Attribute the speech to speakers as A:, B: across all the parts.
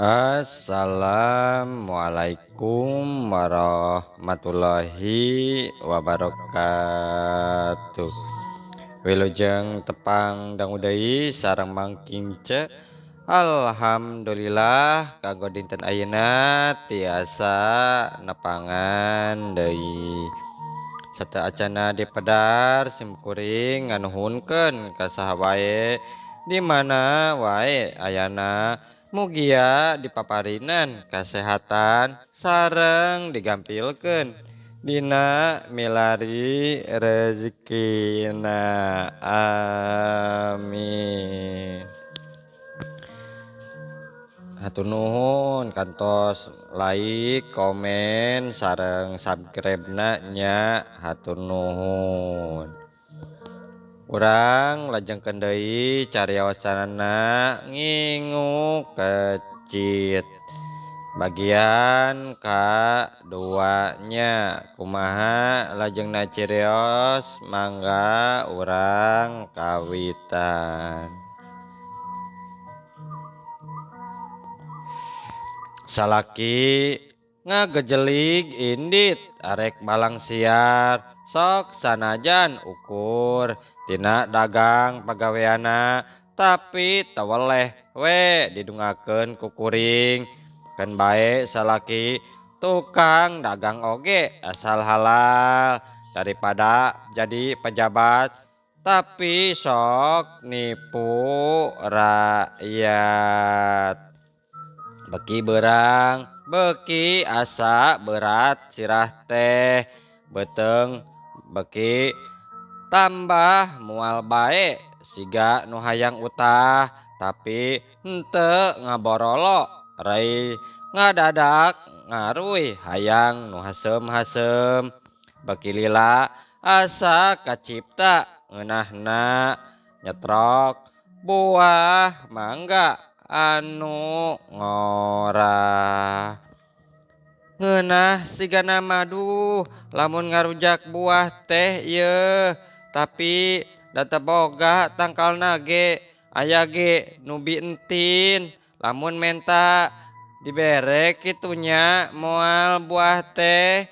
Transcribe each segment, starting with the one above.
A: Assalamualaikum warahmatullahi wabarakatuh. Wilujeng tepang dangudai sareng mangkince. Alhamdulillah kanggo dinten ayeuna tiasa nepangan deui. Sateacana dipedar simkuring nganuhunkeun ka saha wae di mana wae ayana mugia dipaparinan kasehatan sareng digampilkeun dina milari rezekina amin. Hatur nuhun kantos like, komen, sareng subscribe-na nya hatur nuhun. Urang lajengkeun deui cariosanana ngingu kecit. Bagian kaduanya kumaha lajengna cirios mangga urang kawitan. Salaki ngagejelig indit arek balang siar sok sanajan ukur tina dagang pagaweana tapi teweleh we didungakeun ku kuring keun bae salaki tukang dagang oge asal halal daripada jadi pejabat tapi sok nipu rakyat. Beki berang, beki asa berat sirah teh, beteng beki tambah mual bae siga nu hayang utah tapi henteu ngaborolo rai ngadadak ngaruy hayang nu hasem-hasem. Beki lila asa kacipta ngeunahna nyetrok buah mangga anu ngora ngeunah sigana madu lamun ngarujak buah teh ieu tapi da teu boga tangkalna ge aya ge nu entin lamun menta dibere kitunya moal buah teh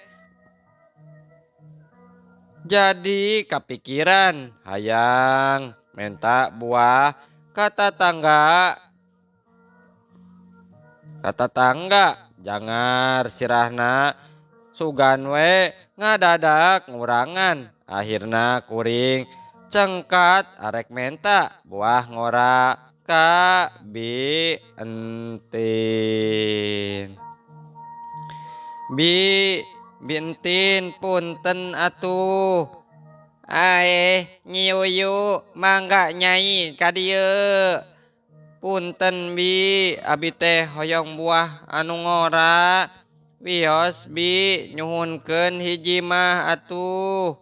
A: jadi kapikiran hayang menta buah kata tangga jangar sirahna sugan we ngadadak ngurangan akhirna kuring cengkat arek menta buah ngora ka bi entin entin punten atuh nyiyuyu mangga nyai ka dieu. Punten bi abi teh hoyong buah anu ngora wios bi nyuhunkeun hiji mah atuh.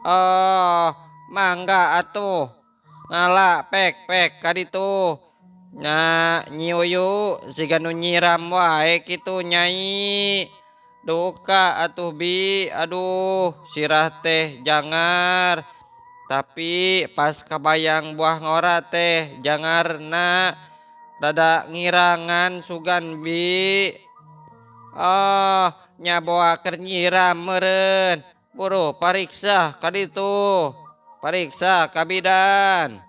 A: Oh mangga atuh ngala pek ka ditu nyiyuyu siga nu nyiram wae kitu nyai. Duka atuh bi aduh sirah teh jangar tapi pas kabayang buah ngora teh jangarna rada ngirangan sugan bi. Oh nyaboa keur nyiram meureun buru pariksa ka ditu pariksa ka bidan.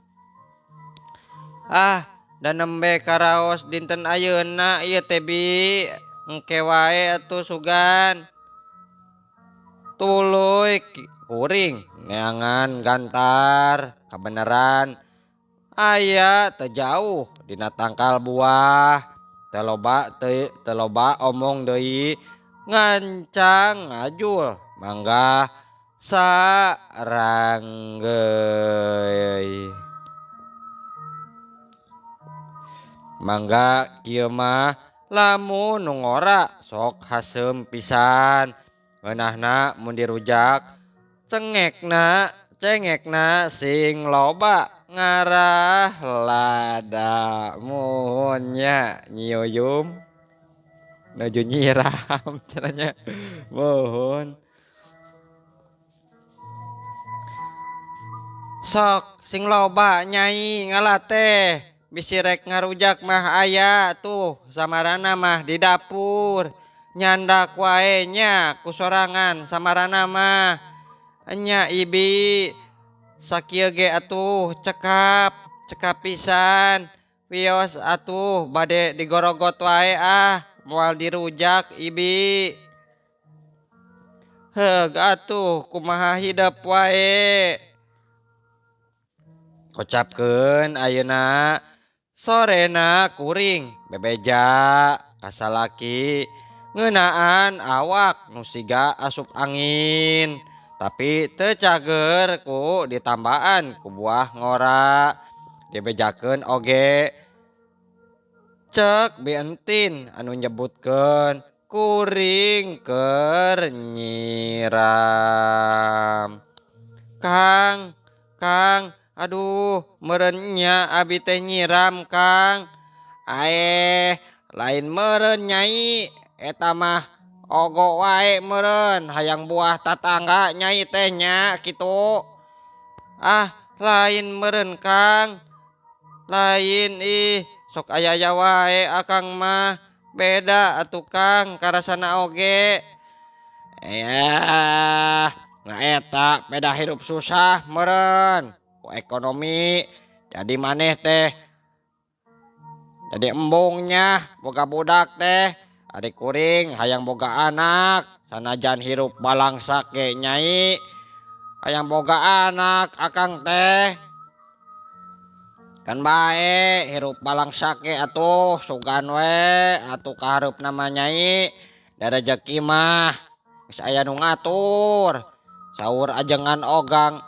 A: Da nembe karaos dinten ayeuna ieu teh bi engke wae atuh sugan tuluy kuring neangan gantar kabeneran aya teu jauh dina tangkal buah teloba omong deui ngancang ngajul mangga saranggeui. Mangga kieu mah lamun nu ngora sok hasem pisan ngeunahna mun dirujak cengekna sing loba ngarah lada muhun nya nyiyuyum nuju nyiram caranya muhun sok sing loba nyai ngala teh bisi rek ngarujak mah aya tuh samarana mah di dapur nyandak wae nya kusorangan samarana mah enya ibi sakieu ge atuh cekap cekap pisan wios atuh bade digorogot wae moal dirujak ibi heug atuh kumaha hidup wae kocapkeun ayeuna sorena kuring bebeja kasalaki ngeunaan awak nu siga asup angin tapi teu cager ku ditambaan ku buah ngora dibejakeun oge cek bientin anu nyebutkeun kuring keur nyiram Kang Kang aduh merenya abi teh nyiram Kang lain meren nyai eta mah ogo wae meren hayang buah tatangga nyai teh nya kitu lain meren Kang lain sok aya wae akang mah beda atuh Kang karasana oge nah eta beda hidup susah meren ku ekonomi jadi maneh teh jadi embungnya boga budak teh adik kuring hayang boga anak sanajan hirup balangsak ge nyai hayang boga anak akang teh kan bae hirup balangsak ge atuh sugan we atuh kaharep nama nyai da rezeki mah geus aya nu ngatur saur ajengan ogang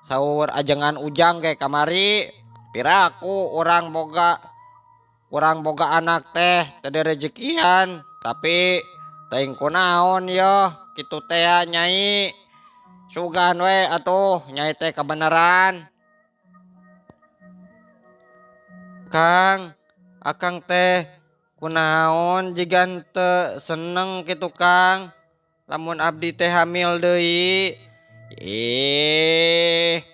A: saur ajengan ujang ge kamari piraku urang boga anak teh teu rezekian tapi teuing kunaon yo kitu teh nyai sugan we atuh nyai teh kebenaran Kang akang teh kunaon jigan teu seneng kitu Kang lamun abdi teh hamil deui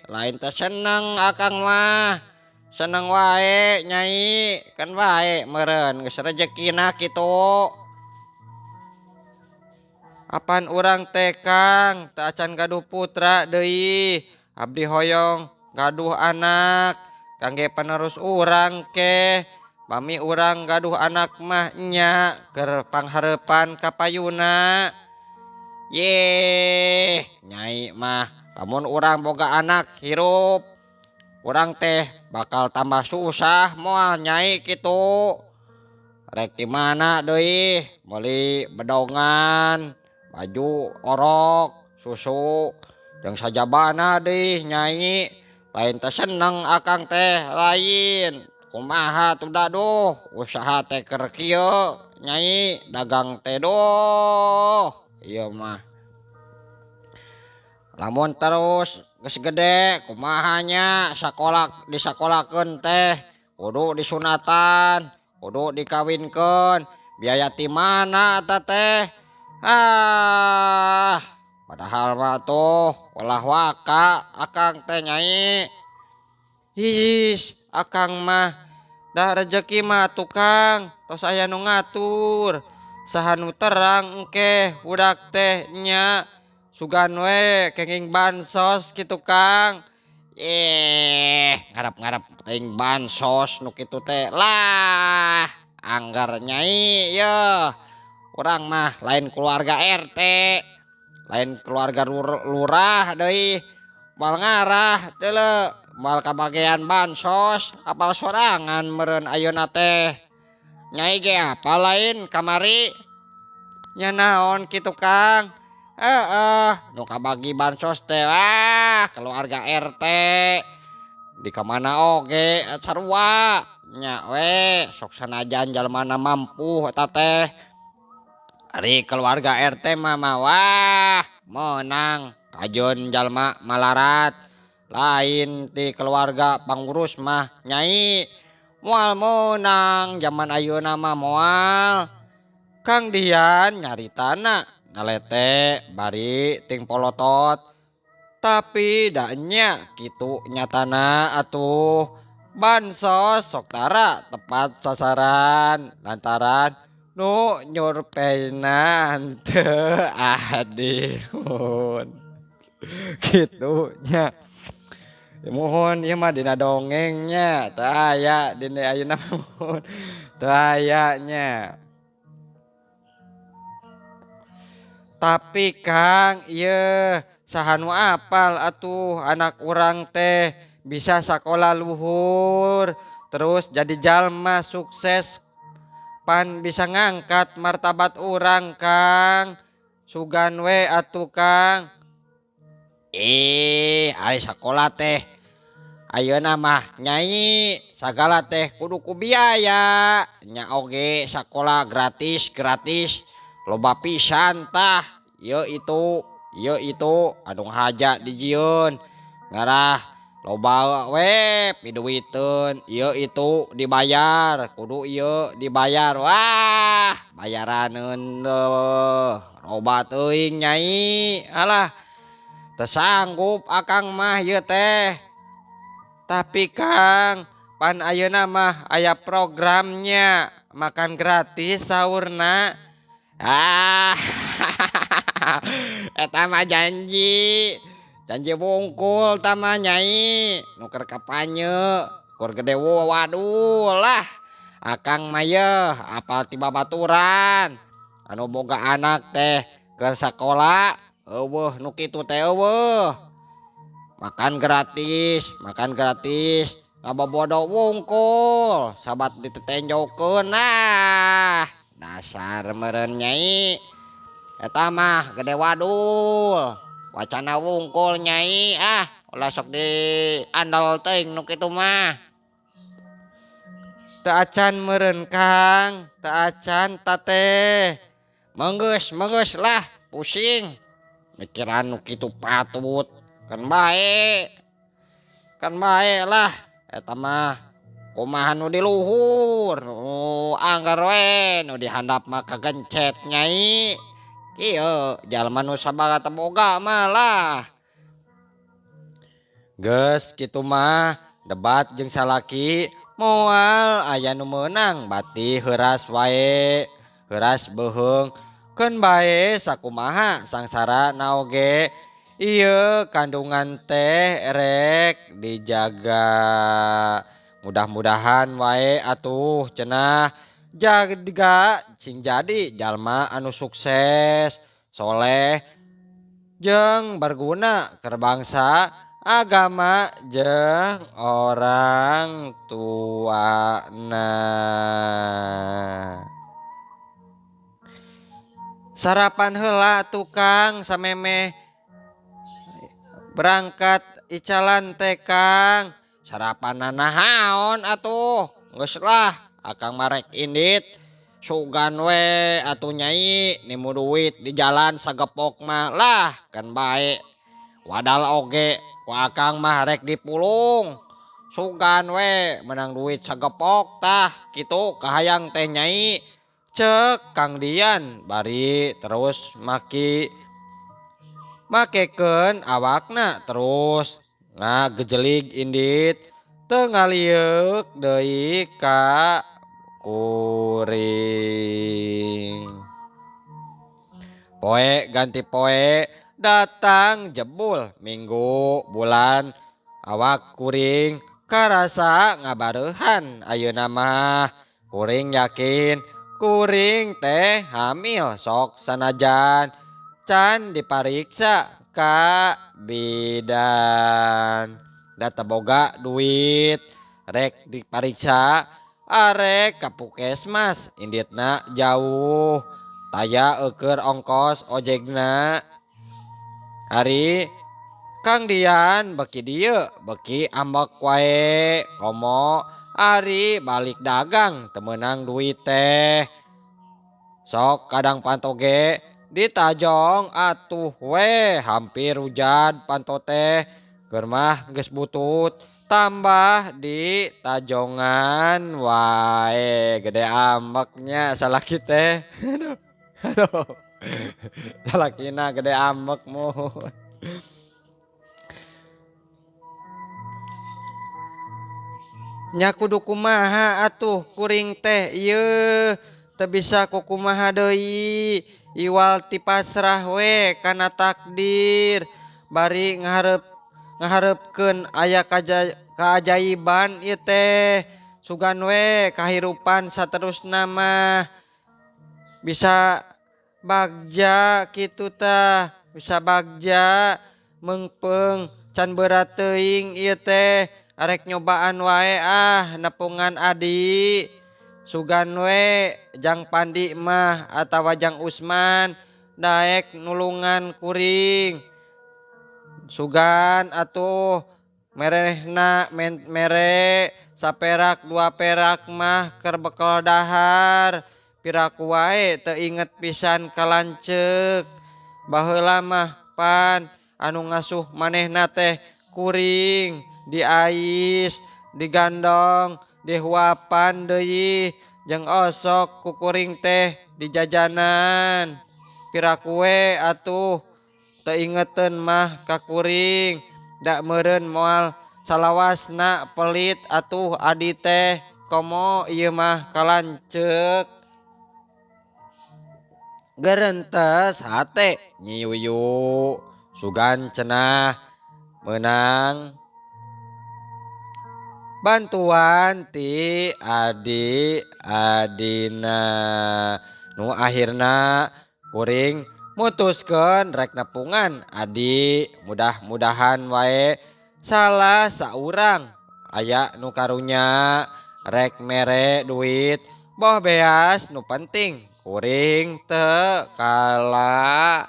A: lain teh seneng akang mah seneng wae nyai kan wae meureun geus rezekina kitu apan urang teh Kang teu acan gaduh putra deui abdi hoyong gaduh anak kangge penerus urang ke bami urang gaduh anak mah nya keur panghareupan kapayuna nyai mah lamun urang boga anak hirup urang teh bakal tambah susah moal nyai kitu rek di mana deui meuli bedongan baju orok susu jeung sajabana deui nyai lain teh seneng akang teh lain kumaha tuh daduh usaha teh keur kieu nyai dagang teh doh ieu mah lamun terus geus gede kumahanya sakola disakolahkeun teh kudu disunatan kudu dikawinkeun biaya ti mana eta teh padahal mah tuh ulah waka akang teh nyai akang mah dah rezeki mah tukang tos aya nu ngatur saha nu terang engke budak teh nya sugan we kenging bansos kitu Kang ngarap-ngarap teuing bansos nu kitu teh lah anggar nyai yeuh urang mah lain keluarga RT lain keluarga lurah deui moal ngarah teu moal kabagean bansos apal sorangan meureun ayeuna teh nyai ge apa lain kamari nya naon kitu Kang nu kabagi bansos teh keluarga RT di kamana oge sarua nya we sok sanajan jalmana mampu eta teh ari keluarga RT mah wah menang kajeun jalma malarat lain ti keluarga pangurus mah nyai moal menang zaman ayeuna mah moal Kang Dian nyaritana ngalete bari ting polotot tapi da nya kitu nyatana atuh bansos sok tara tepat sasaran lantaran nu nyurpena henteu adil gitunya. Mohon ieu mah dina dongengnya teu aya dina ayeuna mohon teu aya nya. Tapi Kang ieu saha nu apal atuh anak urang teh bisa sakola luhur terus jadi jalma sukses pan bisa ngangkat martabat urang Kang. Sugan we atuh Kang. Ari sakola teh ayeuna mah nyai sagala teh kudu ku biaya nya oge sakola gratis loba pisan tah ieu itu anu haja dijieun ngarah loba we piduiteun ieu itu dibayar kudu ieu dibayar wah bayaraneun loba teuing nyai alah teu sanggup akang mah ieu teh. Tapi Kang, pan ayeuna mah aya programnya makan gratis saurna. Eta mah janji wungkul tama nyai nuker kapanye kur gede waduh lah akang mah yeuh apal tiba baturan anu boga anak teh keur sakola eueuh nu kitu teh eueuh. Makan gratis ngabobodo wungkul sabat ditetenjokeun nah dasar meureun nyai eta mah gede wadul wacana wungkul nyai ulah sok diandal teuing nu kitu mah teu acan meureun Kang teu acan tate menggeus lah pusing mikiran nu kitu patut kan bae lah eta mah kumaha nu di luhur nu anggar we nu dihandap mah kagencet nyai kieu jalma nu sabaraha teu boga mah lah geus kitu mah debat jeung salaki moal aya nu meunang bati heuras wae heuras beuheung keun bae sakumaha sangsara na oge ieu kandungan teh rek dijaga mudah-mudahan wae atuh cenah jaga sing jadi jalma anu sukses soleh jeung berguna keur bangsa agama jeung orang tuana. Sarapan heula tukang samemeh berangkat icalan teh Kang sarapanan nahaon atuh geus lah akang marek indit sugan we atuh nyai nimu duit di jalan sagepok mah lah kan bae wadal oge ku akang mah rek dipulung sugan we menang duit sagepok tah kitu kahayang teh nyai cek Kang Dian bari terus makekeun awakna terus ngagejelig indit teu ngalieuk deui ka kuring. Poe ganti poe datang jebul minggu bulan awak kuring karasa ngabareuhan ayeuna mah kuring yakin kuring teh hamil sok sanajan can dipariksa ka bidan data boga duit rek dipariksa arek ka puskesmas inditna jauh taya eukeur ongkos ojegna ari Kang Dian beki dieu beki ambek wae komo ari balik dagang teu meunang duit teh sok kadang pantoge ditajong atuh we hampir hujan panto teh keur mah geus butut tambah di tajongan wae gede ambeknya salaki teh aduh salakina gede ambek mohon nya kudu kumaha atuh kuring teh ieu teu bisa ku kumaha deui iwal ti pasrah we kana takdir bari ngaharepkeun aya kaajaiban ieu teh sugan we kahirupan saterusna mah bisa bagja kitu tah bisa bagja mengpeng can berat teuing ieu teh arek nyobaan wae nepungan adi sugan we Jang Pandi mah atawa Jang Usman daek nulungan kuring sugan atuh merehna mere saperak dua perak mah keur bekal dahar piraku wae teu inget pisan kalancek baheula mah pan anu ngasuh manehna teh kuring diais digandong dihuapan deui jeung osok ku kuring teh dijajanan piraku we atuh teu ingeteun mah ka kuring da meureun moal salawasna pelit atuh adi teh komo ieu mah kalancek gerentes hate nyiyuyu sugan cenah menang bantuan ti adi-adina nu akhirna kuring mutuskeun rek nepungan adi mudah-mudahan wae salah saurang aya nu karunya rek mere duit boh beas nu penting kuring teu kalaparan.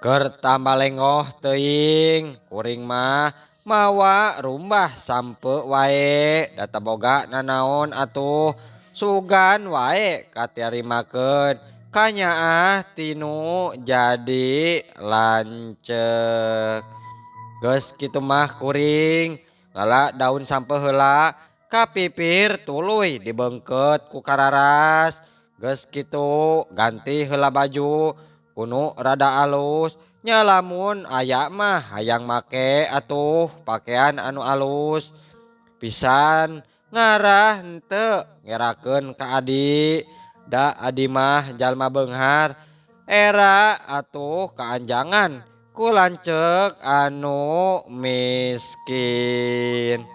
A: Keur tambah lengoh teuing kuring mah mawa rumbah sampe wae data boga nanaon atuh sugan wae katarimakeun kanyaah tinu jadi lancek geus kitu mah kuring ngala daun sampe heula kapipir tuluy dibeungkeut ku kararas geus kitu ganti heula baju kunu rada alus nya lamun aya mah hayang make atuh pakean anu alus pisan ngarah henteu ngerakeun ka adi da adi mah jalma beunghar era atuh kaanjangan ku lanceuk anu miskin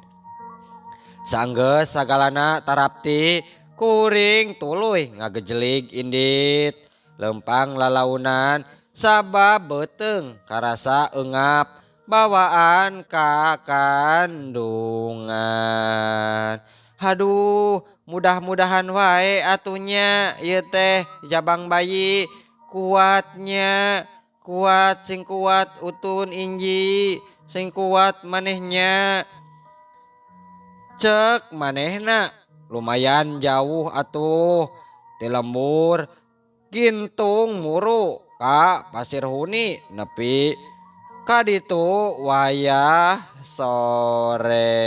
A: sanggeus sagalana tarapti kuring tuluy ngagejelig indit lempang lalaunan sabab beuteung karasa eungap bawaan ka kandungan haduh mudah-mudahan wae atunya ieu teh jabang bayi kuatnya kuat sing kuat utun inji sing kuat manehnya cek manehna lumayan jauh atuh ti lembur gintung muru ka Pasir Huni nepi ka ditu wayah sore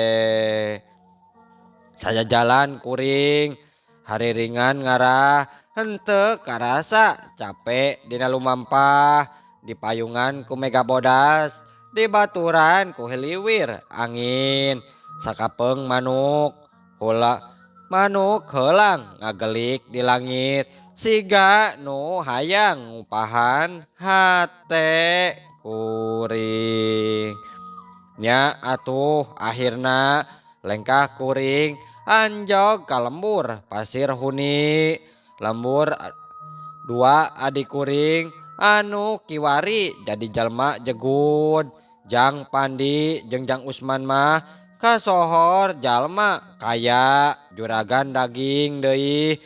A: saya jalan kuring hariringan ngarah henteu karasa capek dina lumampah di payungan ku Mega Bodas di baturan ku heliwir angin sakapeung manuk heulang ngagelik di langit siga nu hayang ngupahan hate kuring nya atuh akhirna lengkah kuring anjog ka lembur Pasir Huni lembur dua adik kuring anu kiwari jadi jalma jegud Jang Pandi jeung Jang Usman mah kasohor jalma kaya juragan daging deui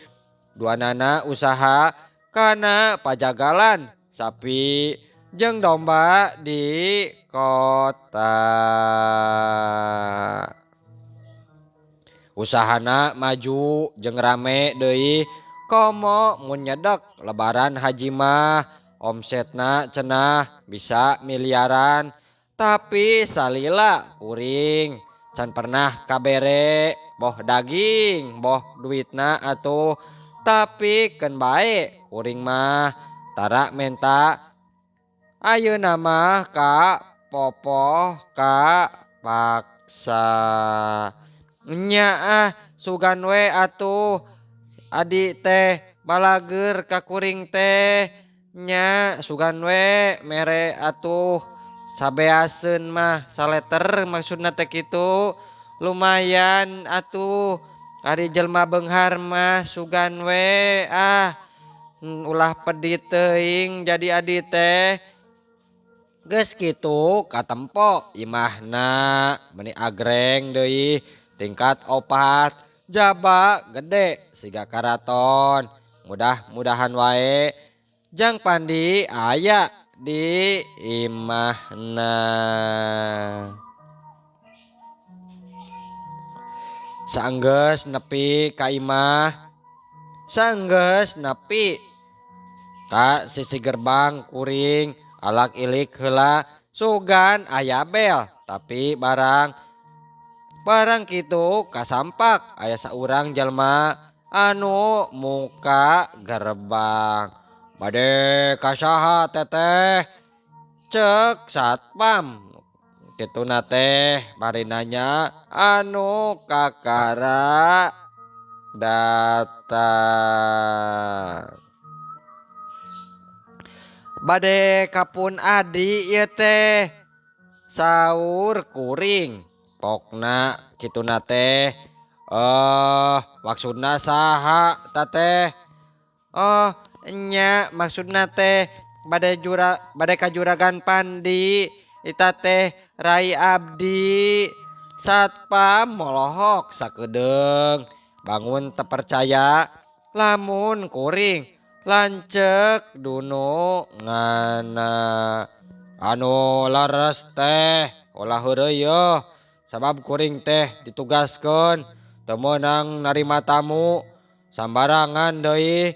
A: duanana usaha kana pajagalan sapi jeung domba di kota usahana maju jeung rame deui komo mun nyedek lebaran haji mah omsetna cenah bisa miliaran tapi salila kuring can pernah kabere boh daging boh duitna atuh Tapi kan baik kuring mah tara menta ayeuna mah ka popoh ka paksa nya sugan we atuh adik teh balager ka kuring teh nya sugan we mere atuh sabeaseun mah saleter maksudna teh kitu lumayan atuh ari jelma beunghar mah sugan we ulah pedit teuing jadi adi teh geus kitu katempo imahna meni agreng deui tingkat 4 jaba gede siga karaton mudah-mudahan wae jang pandi aya di imahna. Saenggeus nepi ka imah saenggeus nepi ka sisi gerbang kuring alak ilik heula sugan aya bel tapi barang kitu kasampak aya saurang jalma anu muka gerbang bade kasaha teteh cek satpam kituna teh bari nanya anu kakara datang bade kapun adi ieu teh saur kuring pokna kituna teh maksudna saha tateh nya maksudna teh bade ka juragan pandi eta teh rai abdi satpam molohok sakedeung bangun tepercaya lamun kuring lancek dunu ngana anu laras teh ulah heureuy sabab kuring teh ditugaskeun teu meunang narima tamu sambarangan deui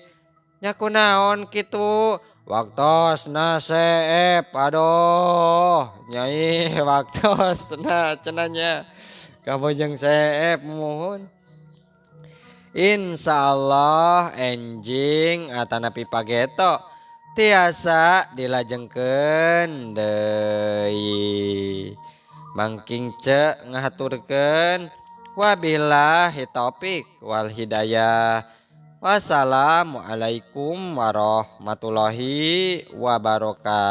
A: nya kunaon kitu waktosna seep aduh nyai waktosna cenanya kamu jeung seep muhun insyaallah enjing atanapi pageto tiasa dilajengkeun deui mangking cek ngahaturkeun wabillahi taufik wal hidayah. Wassalamualaikum warahmatullahi wabarakatuh.